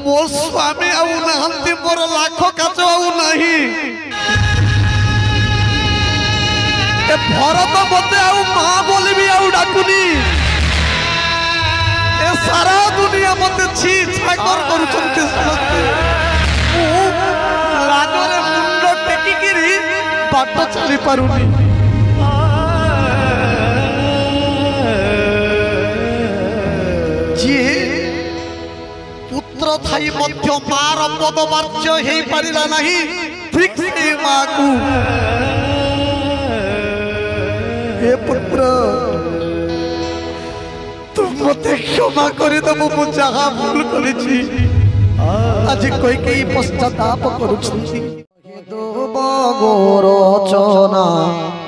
मो स्वामी आउ नहंती मोर लाख काच आउ नहीं ए भरत मते आउ मां बोली भी आउ डाकुनी ए सारा दुनिया मते छी छाकर करूछंती समझते लाजरे मुंड टेकी गिरी बाट चली पारुनी जी पुत्र थाई मध्य मार पदमार्ज्य हे पारिला नहीं ठीक से मां को हे पुत्र तुम मते क्षमा करे दबो मु जहा भूल करिछि आज कोई कई पश्चाताप करूछंती दुब गोरचना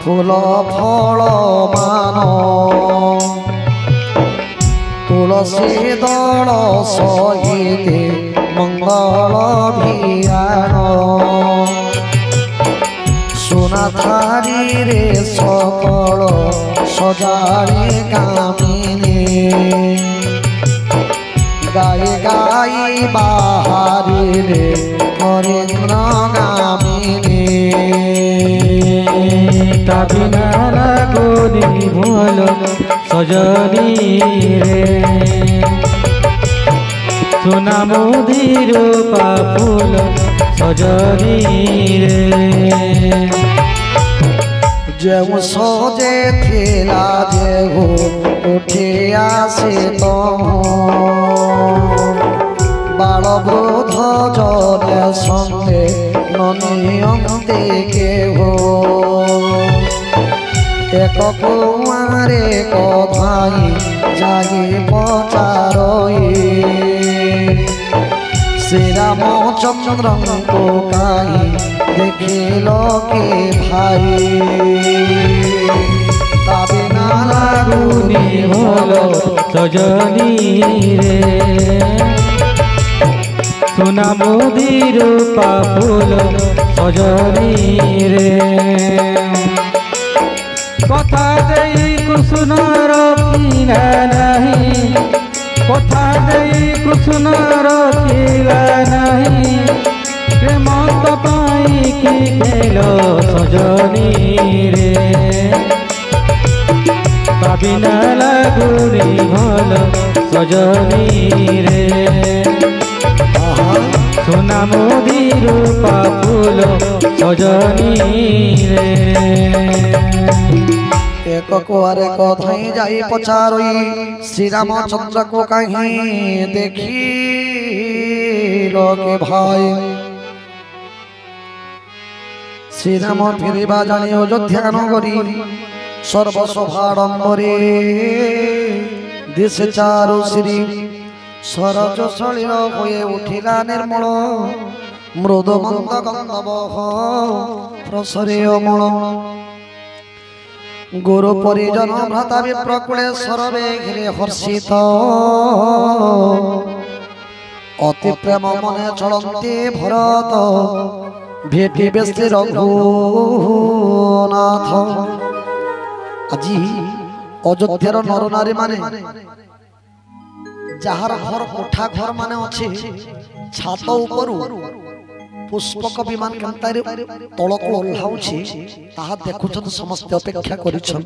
फूल फल मान तुलसी दल सहित मंगल भियान सोना थारी रे सकल सजारे कामिनी गाय गाई बाहारी रे हरेन्द्र गामिनी ताबिना लागोनी भोल सजनी रे सोना मोदीर पाफुल सजनी रे जो सजे थिला जेहु उठी आसे तो बाल वृद्ध जने संगे ननियंते के हो एक कुआरे कथाई जागी पचारोई श्री रामचंद्र को कहीं देखिल के भाई ताबिना लागुनी भोल सजनी रे सोना मोदीर पाफुल सजनी रे कथा देई कुसुन रखिला नहीं कथा देई कुसुन रखिला नहीं प्रेम तो पाई कि खेल सजनी रे ताबिना लागुनी भल सजनी रे सोना मोदीर पाफुल सजनी रे एक कुआरे कथाई जाई पचारोई श्री रामचंद्र को कहीं देखी के भाई श्री राम फिरवा जाने अयोध्या नगरी सर्वसभाडंबरे दिशे चारु श्री सरज सलिल होए उठिला निर्मल मृद मंद गंधव प्रसरे अमल गुरु परिजन भ्राता विप्रकुले सरवे घिरे हर्षित अति प्रेम मने चलते भरत भेटी बेस्ते रघुनाथ আজি अयोध्यार नर नारी माने जार घर कोठा घर माने अच्छे छात ऊपर पुष्पक विमान केन्तारे तलक ओह्लाउछि ताहा देखुछन समस्त अपेक्षा करिछन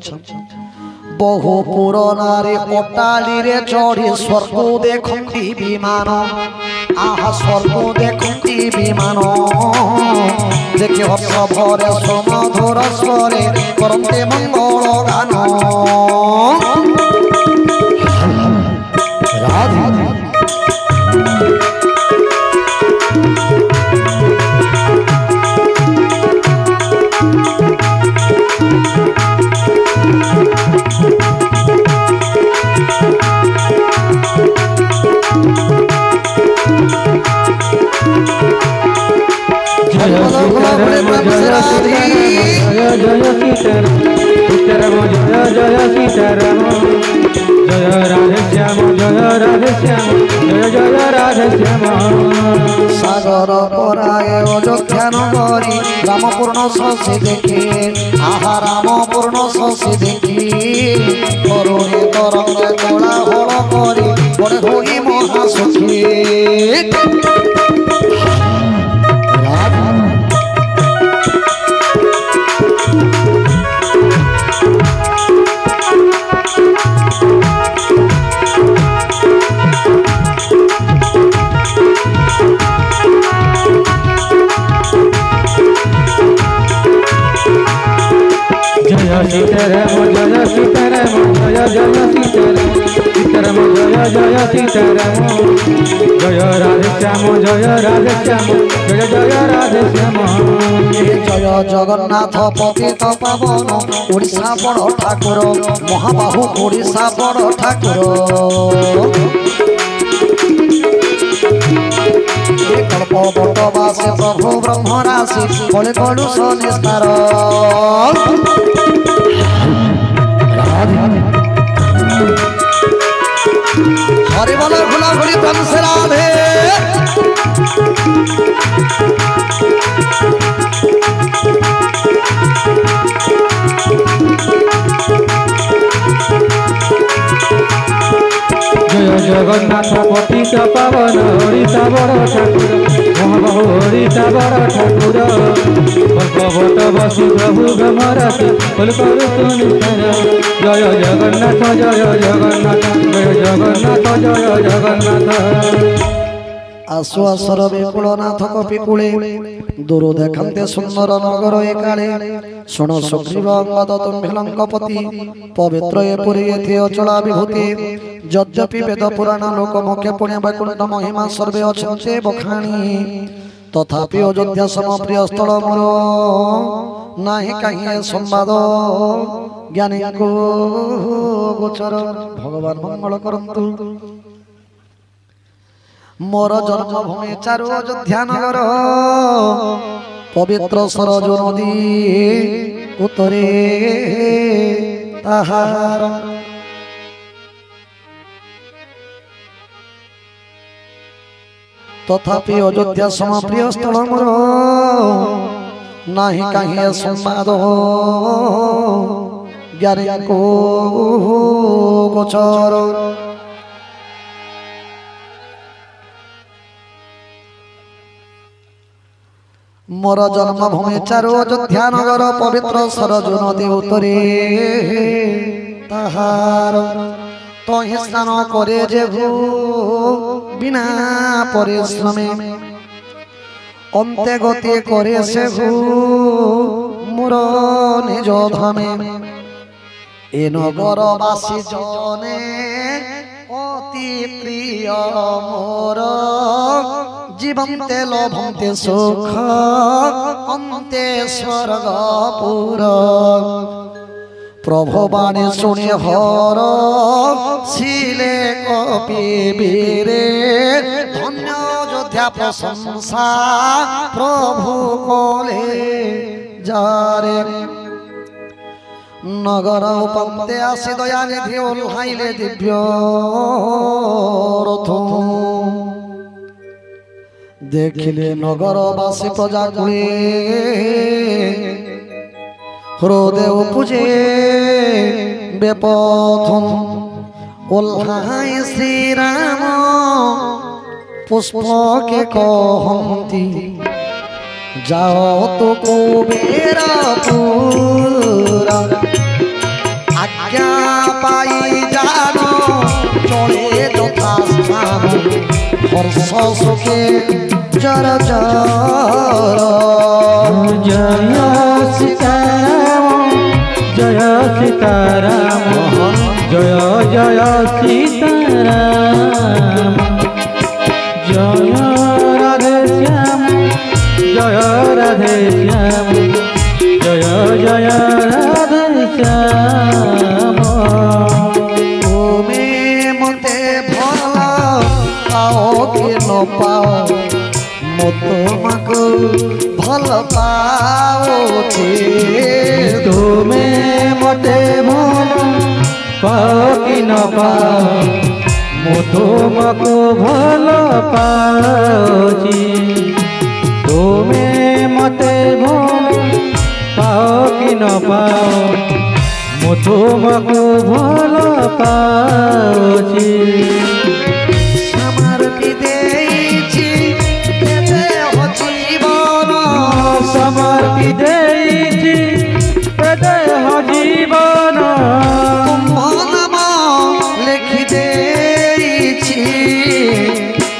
बहु पुरानारे कोटाली रे चढ़ी स्वर्ग देखंती विमान आहा स्वर्ग देखंती विमान देखि हर्ष भरे सुमधुर स्वरे करन्ते मंगल गान राधे सागर पराए अयोध्या नगरी रामपूर्ण शशि देखी आहा रामपूर्ण शशि देखी करुणे तरंगे कोलाहल करी बड़े होई महासुखी सीताराम जय सीताराम जय जय सीताराम सीताराम जय जय सीताराम जय राधे श्याम जय राधे श्याम जय जय राधे श्याम जय जगन्नाथ पतित पावन ओडिशा बड़ ठाकुर महाबाहु ओडिशा बड़ ठाकुर कल्प बटवासी प्रभु ब्रह्म राशि कले कलुष निस्तार हरि बोल खुला खुली तन से राधे जय जगन्नाथ पतित पावन ओडिशा बड़ ठाकुर महाबाहु ओडिशा बड़ ठाकुर कल्प बटवासी प्रभु ब्रह्म राशि कले कलुष निस्तार जय जगन्नाथ जय जगन्नाथ जय जगन्नाथ जय जगन्नाथ आसु आसर विकुलनाथ कपिकुले दूर देखते सुंदर नगर एकाले शुण सुग्रीव अंगद तुम्भिलंकपति पवित्र ए पुरी एथि अचला विभूति यद्यपि वेद पुराण लोक मुख्य पुण्य वैकुंठ महिमा सर्वे अच्छे बखाणी तथापि अयोध्या सम प्रिय स्थल मोर नाही कहीं संवाद ज्ञानी को गोचर भगवान मंगल करंतु मोर जन्मभूमि चारु अयोध्या नगर पवित्र सरजू नदी उत्तरे ताहार तथापि अयोध्या सम प्रिय स्थल मोर नाही कहीं संवाद ज्ञानी को गोचर मोर जन्मभूमि चारु अयोध्या नगर पवित्र सरजू नदी उत्तरे ताहार तहि स्नान करे जेहु बिना परिश्रमे अन्ते गति करे सेहु मोर निज धामे ए नगरवासी जने अति प्रिय मोर जीवन्ते लभन्ते सुख अन्ते स्वर्गपुर प्रभु बाणी शुणी हर शिले कपि वीरे धन्य अयोध्या प्रशंसा प्रभु कोले जारे नगर उपन्ते आसी दयानिधि ओह्लाइले दिव्य रथ देखिले नगरवासी प्रजा कुले हृदय पूजे बेपथम ओल्हाय श्रीराम पुष्प के कहती जाओ तो कुबेरपुरा आज्ञा पाई जानो चले यथा स्थान हर्ष सुखे जर जर जय सीताराम जय सीताराम जय जय सीताराम जय राधे श्याम जय राधे श्याम जय जय राधे श्याम तुम्हें मते भला पाओ कि न पाओ मो तुमको भल पाओ तुम्हें मते भल पाओ कि न पाओ मो तुमको भल पाओ तुम्हें मते भल पाओ कि न पाओ मो तुमको भल पाओ समर्पित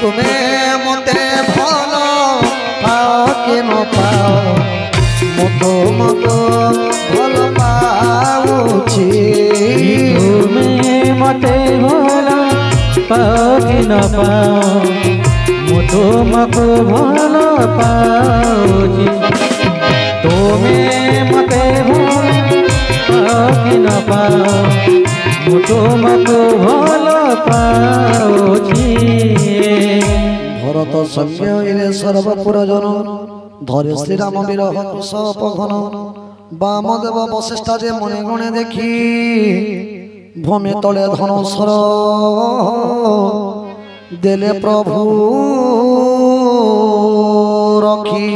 तुमे मते भलो पाओ के न पाओ मतो मतो भल पाऊची तुमे मते भलो पाओ कि न पाओ मु तुमको भलो पाऊची तुमे मते भलो पाओ कि न पाओ मु तुमको भलो पाऊची भरत संज्ञ इले सर्वपुरजन धरे श्रीराम विरह कुशपघन बामदेव वशिष्ठा जे मने गणे देखी भूमि तले धनुषर देले प्रभु रखी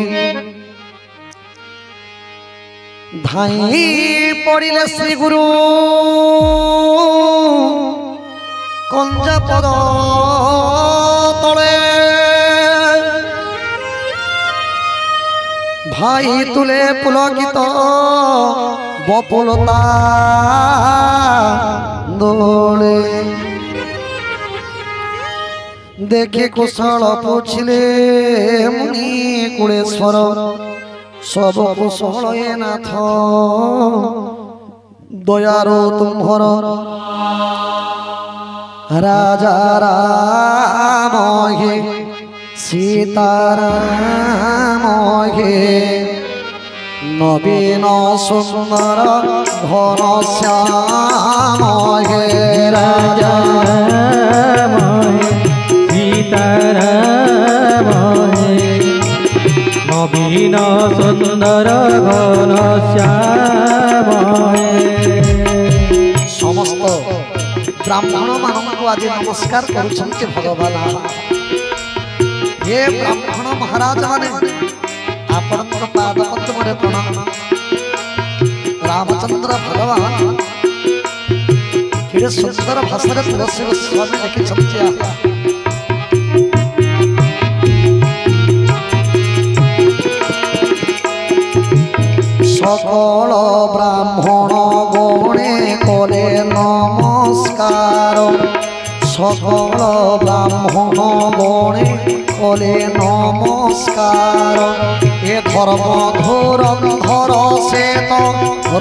धाई पड़िले श्री गुरु कंजा पद तले भाई तुले पुलकित बपुलता दोले देखे कुशल पूछिले मुनि कुलेश्वर सब कुशल ए नाथ दयारो तुम्हर राजा राम हे सीताराम हे नवीन सुंदर घन श्याम हे राजा सीताराम हे नवीन सुंदर घन श्याम हे समस्त ब्राह्मण मानक आज नमस्कार करुछन्ति भगवान हे ब्राह्मण महाराज माने आपनकर पाद पद्म प्रणाम रामचंद्र भगवान केड़े सुंदर भाषा तुलसी गोस्वामी लिखिछन्ति सकल ब्राह्मण गणे करे नमस्कार सकल ब्राह्मण गणे करे नमस्कार ए धर्म धुरंधर श्वेत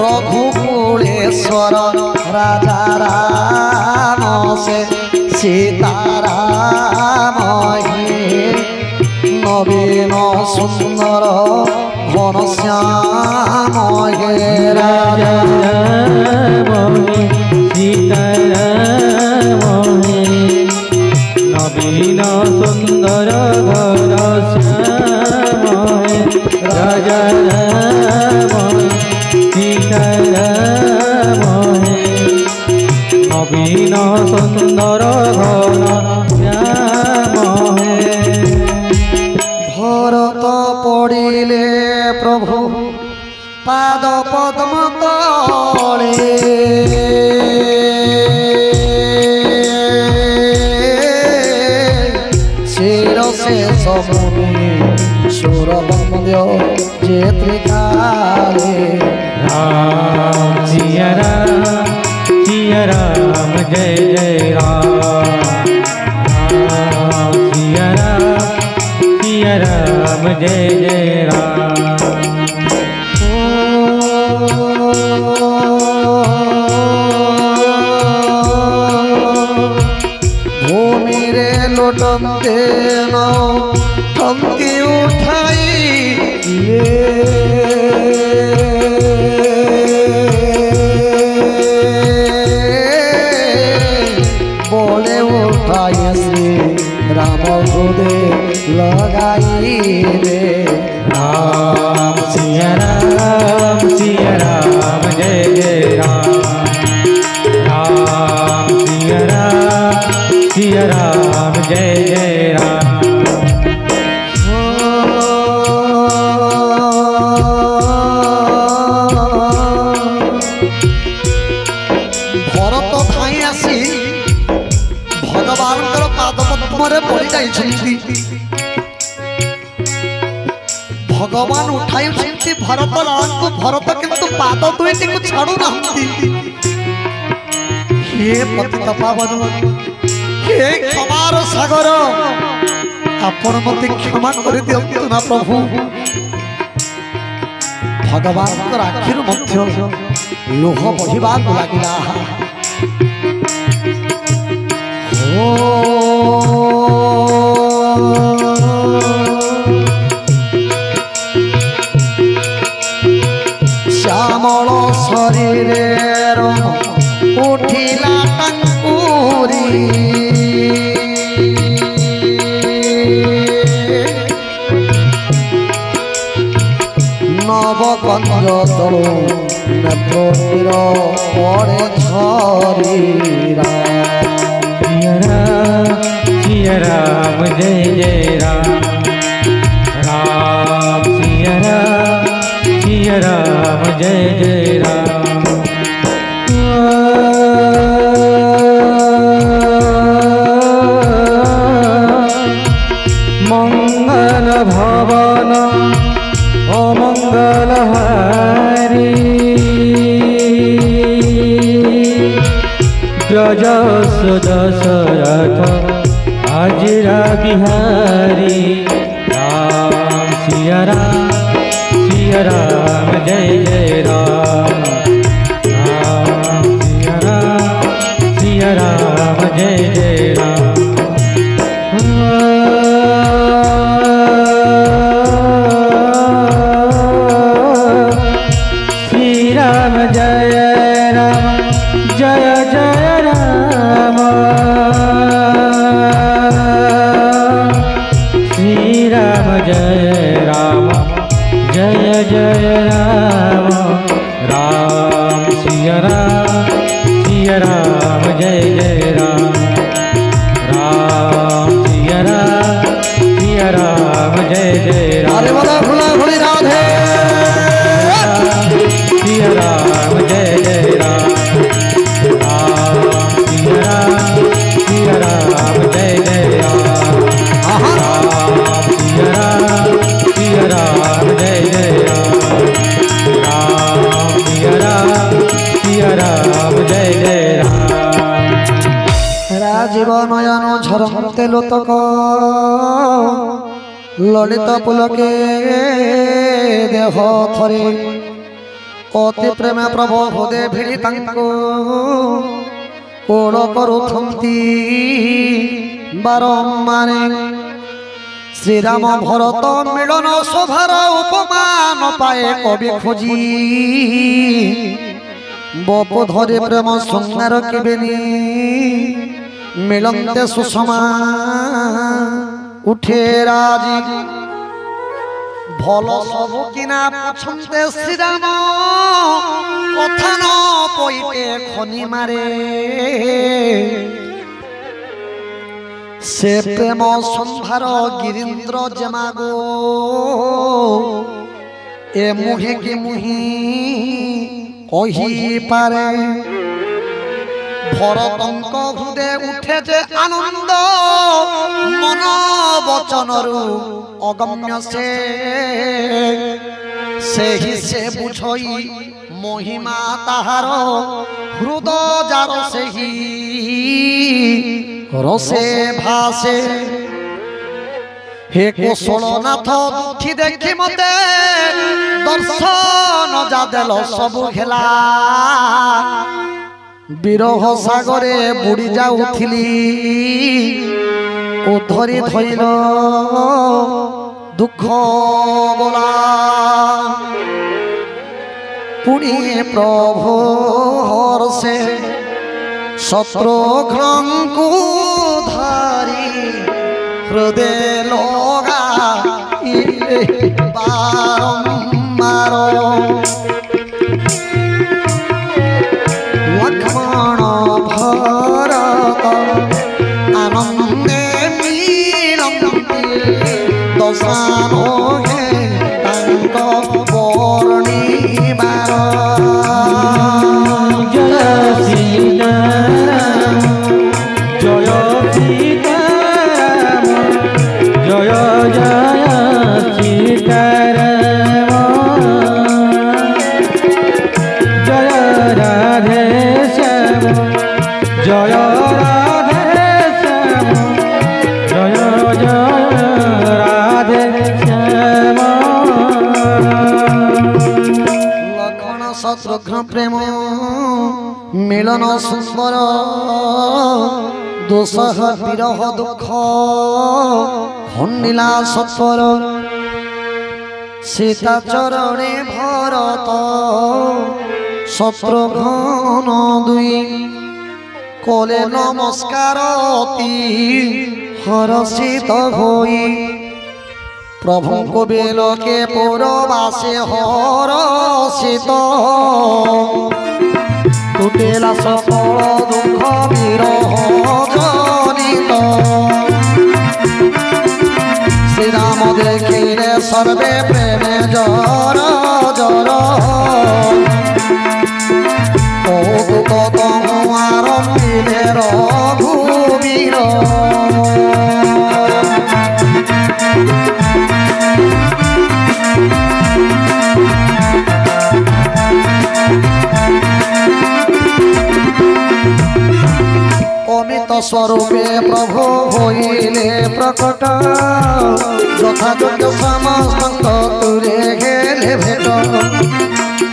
रघुकुलेश्वर राजा राम से सीताराम हे नवीन सुंदर घन श्याम हे राजा सीताराम हे नवीन सुंदर घन श्याम हे राजा सीताराम हे नवीन सुंदर घन श्याम हे भरत पड़िले प्रभु पाद पद्म तले शिरसे समुनि सुरबंद्य जे त्रिकाले राम सिया राम जय जय राम सिया राम जय जय राम भूमि रे लोटंते न थमकी उठाई बोले उठाई श्री राम हृदय लगाई रे राम सिया राम जय जय राम राम सिया राम जय जय राम भरत धाई आसी भगवान पाद पद्म पड़ी जाइछन्ति भगवान उठाई भरत लाल को भरत किंतु पाद दुईटी को छाड़ू नाहंती हे पतित पावन हे क्षमार सागर ଆପଣ ମତେ କ୍ଷମା କରିଦିଅନ୍ତୁ ନା ପ୍ରଭୁ। ଭଗବାନଙ୍କର ଆଖିରୁ ମଧ୍ୟ ଲୁହ ବହିବାକୁ ଲାଗିଲା। শ্যামଳ ଶରୀରେ ଉଠିଲା ଟାଙ୍କୁରି ନବକଞ୍ଜ ତଳୁ ନେତ୍ରୀର ପଡ଼େ ଝରିରା। सिया राम जय जय राम राम सिया राम जय जय राम। मंगल भवन ओ मंगल हारी ब्रजस दशरथ हाजिरा बिहारी राम सिया राम जय जय राम राम सिया राम जय जय राम। श्री राम जय राम जय जय राम श्री राम जय राम जय जय राम राम सिया राम जय जय राम राम सिया राम जय जय राम। अरे बोला भोला भोली राधे सिया राम जय जय राम राम सिया राम जय जय राम राम सिया राम जय जय राम राम सिया राम जय जय राम। राजीव नयन झरते लोतक ललित पुलके देह थरे अति प्रेम प्रभु हृदय भिड़ी तांको कोड़ करुथंती बारंबार। श्रीराम भरत मिलन शोभार उपमान पाए कवि खोजी बपु धरे प्रेम संगार केबेनी मिलंते सुषमा उठे राजी भल सबु किना पुछंते श्रीराम कथा न पईते खनि मारे से प्रेम संभार गिरीन्द्र जमागो ए मुहे के मुही कही पारे। भरतंक हृदय उठे जे आनंद मन वचनरु अगम्य से ही से बुझई महिमा ताहार हृदय जार से ही रसे भासे। हे कौशलनाथ दुखी देखी मते दर्शन जा देल सबु खेला विरह सागरे बुड़ी जाउथिली उधरी धइल दुख बोला पुणी प्रभु हरसे शत्रुघ्न को धारी हृदय लगा बारंबार। लक्ष्मण भरत आनंदे मिलंती दशानो हे तांक वर्णिबार। जय सीताराम जय सीताराम जय जय सीताराम जय राधे श्याम जय राधे श्याम जय जय सुघ्न प्रेम मिलन सुंदर दोषह विरह दुख खंडिला सत्वर सीता चरणे भरत शत्रुघ्न दुई कोले नमस्कार अति हरषित होई प्रभु को बेलोके पुरवासे हरषित टूटेला सकल दुख विरह जनित श्री राम देखिले सर्वे प्रेमे जर जर कौतुक तमुआर मिले रघुवीर अमित स्वरूपे प्रभु होइले प्रकट यथायोग्य समस्त तुरे गेले भेट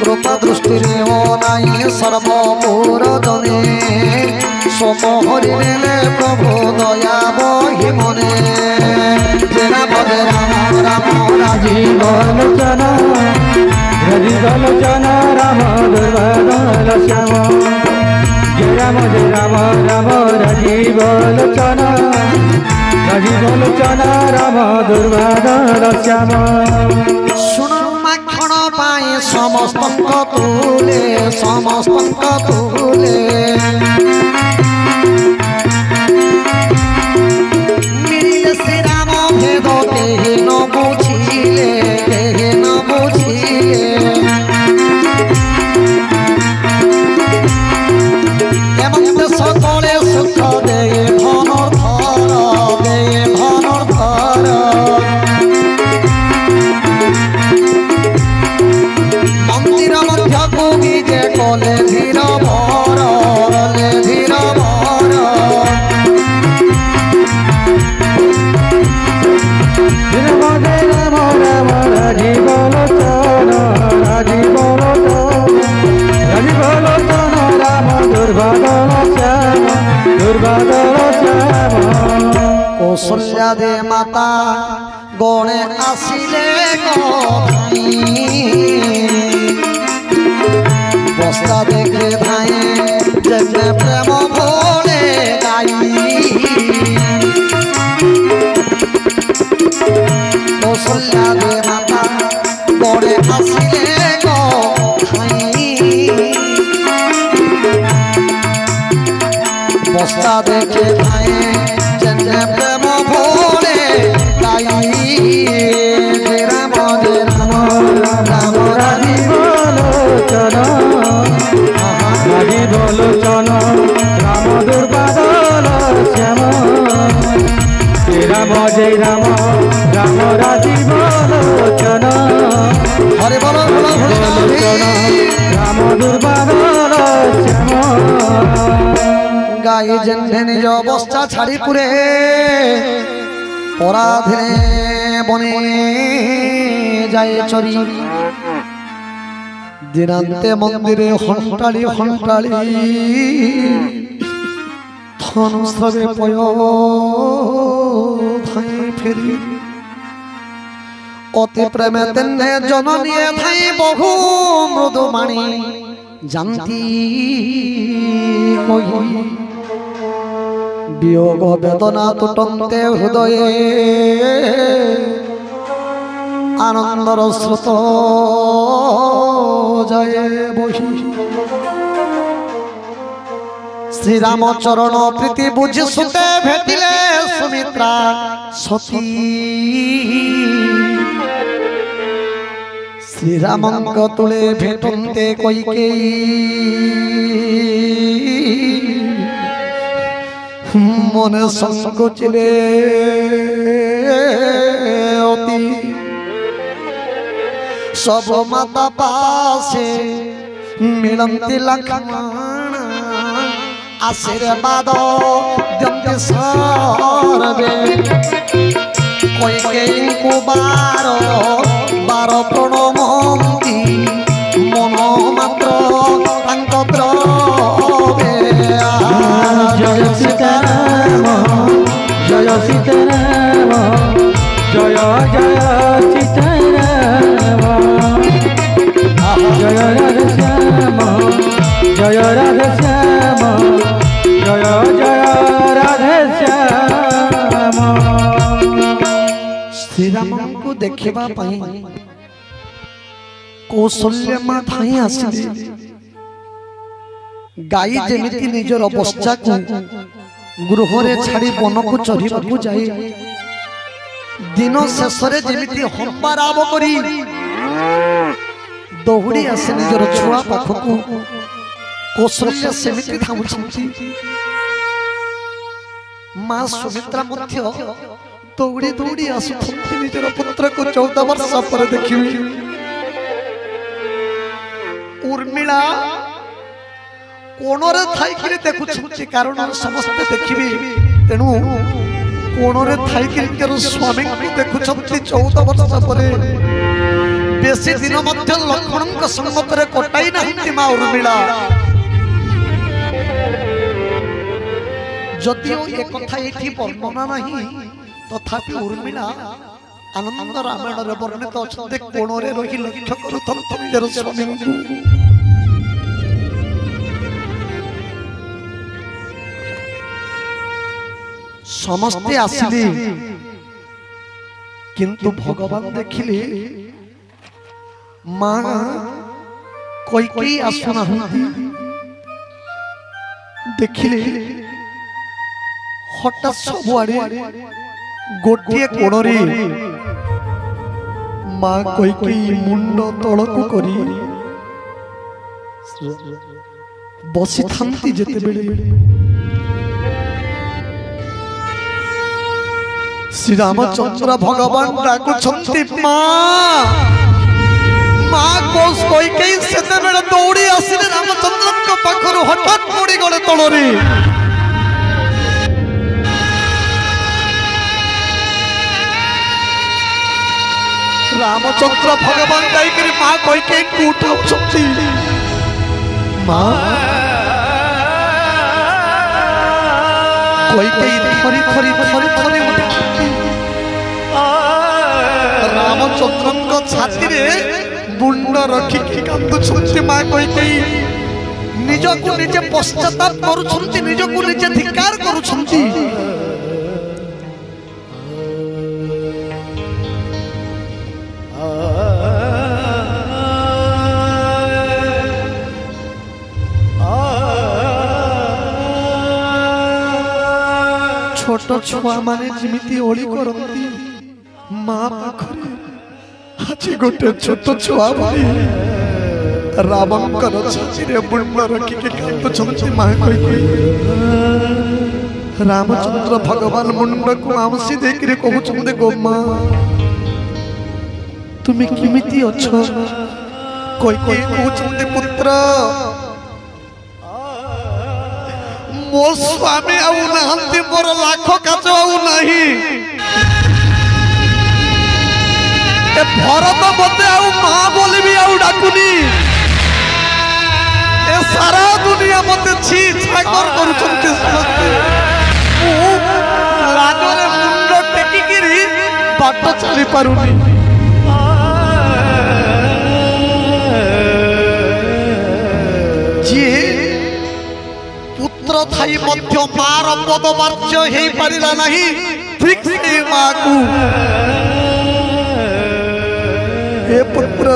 कृपा दृष्टि नाई सर्वपुर जने सोम हरिले प्रभु दया बहि मने राम राम राम राजीव लोचन राजीव लोचन राम दुर्वादल श्याम जय राम राम राजीव लोचन राम दुर्वादल श्याम सुन माखण पाए समस्त तुले मिले श्री राम भेद केहि न बुझिले एवं सकले सुख दे धनुर्धर मंदिर मध्य को विजे कले धीर भर राजीव लोचन राम दुर्वादल श्याम कौशल्या दे माता गणे आसिले बस्ता देखे धाए जन्मे प्रेम भोले गाई कौशल्या दे माता गणे आसिले बस्ता देखे धाए जन्मे प्रेम भोले गाई राम राम राजीव लोचन राम दुर्वादल श्याम जय राम राम राजीव लोचन हरे बोलो राम दुर्वादल श्याम गाई जेन्हे निज अवस्था छाड़ी पुरे पराधीने बने जाए चरी दिनांते मंदिरे हंटाली धनुस्रवे पय थाई फेरी अति प्रेमे तेन्ने जननिये थाई बहु मृदुमाणी जानती कही वियोग वेदना तुटंते हृदये आनंदर स्रोत जाए बही श्री रामचरण प्रीति बुझि सुते भेटिले सुमित्रा सती श्री रामंक तुले भेटंते कैकेयी मन संकोचिले अति सब माता पासे मिलंती लक्ष्मण आशीर्वाद दियंती सर्वे कैकेयी को बार प्रणमंती मन मात्र सीताराम जय जय सीताराम जय राधे श्याम जय राधे श्याम जय जय राधे श्याम। श्रीराम को देखा कौशल्य माँ धाई आसिले गाई जेमिति निजर बच्चा को गृह छाड़ी वन को चढ़ा जाए दिन शेष जेमिति हंपाराव करी दौड़ी आसे निजर छुआ पाखक कौशल्य सेमिति धाउछंती माँ सुमित्रा मध्य दौड़ी दौड़ी आसुथंती निजर पुत्र को 14 वर्ष पर देखिबी उर्मिला कोणरे थाइकिरी देखुछंती कारण समस्ते देखिबी तेणु कोणरे थाइकिरी केर स्वामी को देखुछंती 14 वर्ष परे बेसी दिन मध्य लक्ष्मण संगत रे कटाई नाही मां उर्मिला जदिओ एक कथा एठी वर्णना नहीं तथापि उर्मिला आनंद रामायण रे वर्णित अछते कोणरे रही लक्ष्य करूथंती निजर स्वामी को समस्ते आसिले किंतु भगवान देखिले मां कोई आसुना देखिले हठात सबुआड़े गोटे कोणरे मां कोई मुंड तलकू करी बसी थांती जेतेबेले श्री रामचंद्र भगवान डाकुछंती मां कोई सेतेबेले दौड़ी आसिले रामचंद्र पाखर हठात पड़ी गले तलरे रामचंद्र भगवान जाइकरी मां कोई उठाउछंती मां कोई थरी थरी थरी थरी रामचंद्र छाती रे बुंड रखिकी कांदुछंती मां कोई निजको निजे पश्चाताप करूछंती निजको निजे धिक्कार करूछंती छोट छुआ माने जिमिति ओली करंती मां पाखरे आज गोटे छोट छुआ भाई रावणकर छाती रे बुंड रखी के कांदुछंती मां कोई रामचंद्र भगवान मुंड को आमसी देखिरे कहउछंती गो मां तुमे किमिति अछो कोई कहउछंती पुत्र मो स्वामी आउ नहंती मोर लाख काच आउ नहीं ए भरत मते आउ मां बोली भी आउ डाकुनी ए सारा दुनिया मते छी छाकर करूछंती समस्ते लाजरे मुंड टेकी गिरी बाट चली पारुनी जी पुत्र थाई मध्य मार पदवाच्य हे पारिला नहीं ठीक से मां को हे पुत्र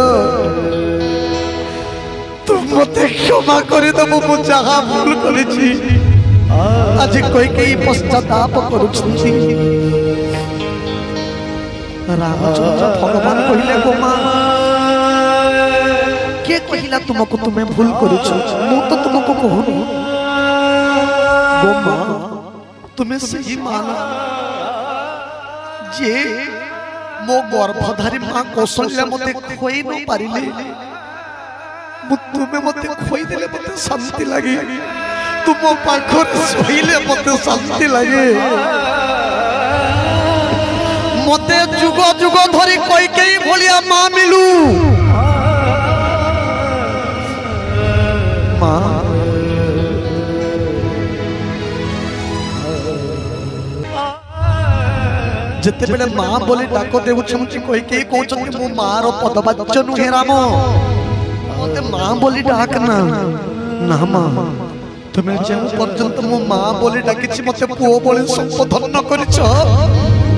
तुम मते क्षमा करे दबो मु जहा भूल करिछि आज कोई पश्चाताप करूछंती रामचंद्र भगवान कहिले गो मां के कहिला तुमको तुम्हें भूल करिछु मु तो तुमको कहूनी गो मां तुम्हें सही माना जे मो गर्भधारी मां कौशल्या मते खोई न पारिले तुम्हें मते खोई देले मते शांति लागे तुम पाखर सोइले मते शांति लागे मते जुग जुग धरी कोई भलिया मां मिलू मां जिते बेले मां बोली डाक देउछंती कोई के कहउछंती मो मां रो पदवाच्य नुहे राम मते मां बोली डाक ना ना मां तुमे जे पर्यंत मो मां बोली डाकिछि मते पुओ बोली संबोधन करिछ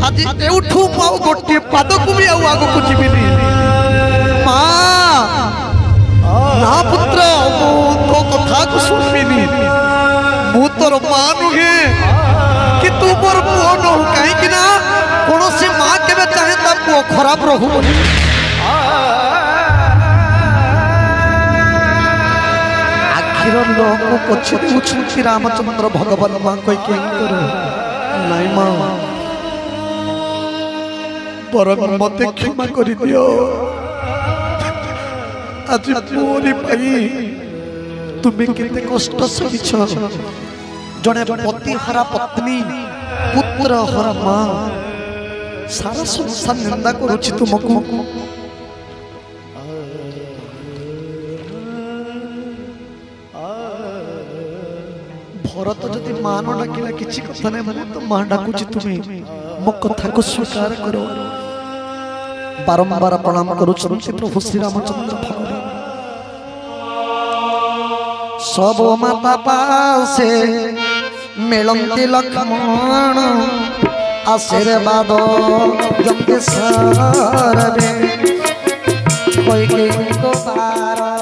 आज एउठू मां गोटे पाद को भी आगो को जीविनी मां ना पुत्र मो तो कथा को सुनबिनी मु तोर मां नुहे कि तू मोर पुओ न काहे कि ना कोनोसी मां केबे चाहे ता पुओ खराब रहू आखिर लोक पछे उछुंती रामचंद्र भगवान मां कोई के करो नाई मां परम मते क्षमा करि दियो आज मोरी पाई तुमे केते कष्ट सहिछ जने पति हरा पत्नी पुत्र हरा मां सारा संसार निंदा करुछि तुमको भरत जदि मां न डाकिला किछि कथा नै मने तो मां डाकुछि तुमे मो कथा को स्वीकार करो बारंबार प्रणाम करुछि प्रभु श्री रामचंद्र भगवान सब माता पासे मिलंती लक्ष्मण आशीर्वाद जंगे सरबे कोई के को बार